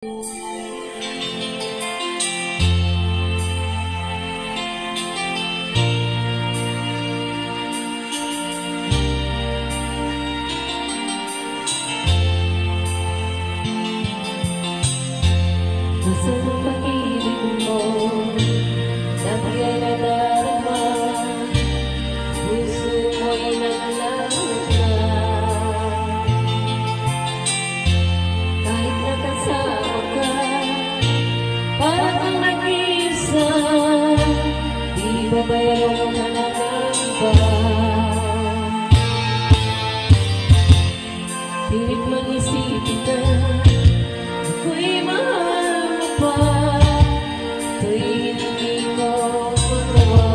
Nasaan ang pag-ibig mo? Dati ay nadarama, puso mo'y naglalawag na. Kahit nakasama ka, parang kang nag-iisa. Di ba mayroon ka na ng iba? Pilit man isipin na ako'y mahal mo pa, tuwing hindi ko magawa.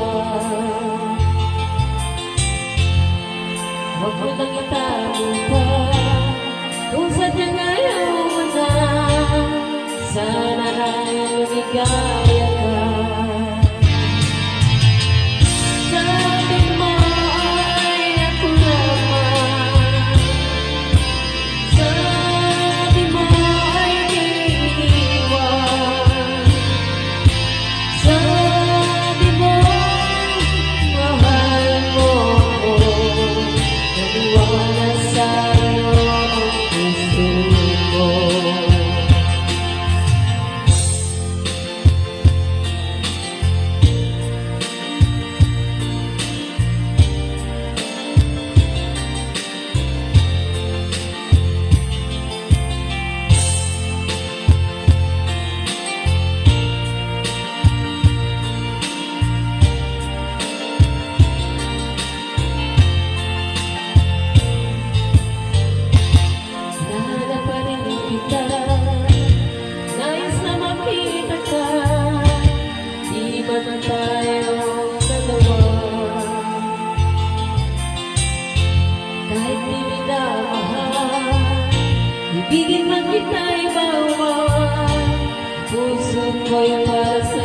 Huwag mo nang itago pa kung sadyang ayaw mo na. Sana ay lumigaya ka. Sabi mo ay ako naman, sabi mo ay iniiwan, sabi mo mahal mo ako, naniwala sa'yo ang puso ko. Nais na makita ka, di ba na tayong dalawa? Kahit di minamahal, ibigin man kita ibawa, puso ko'y para sa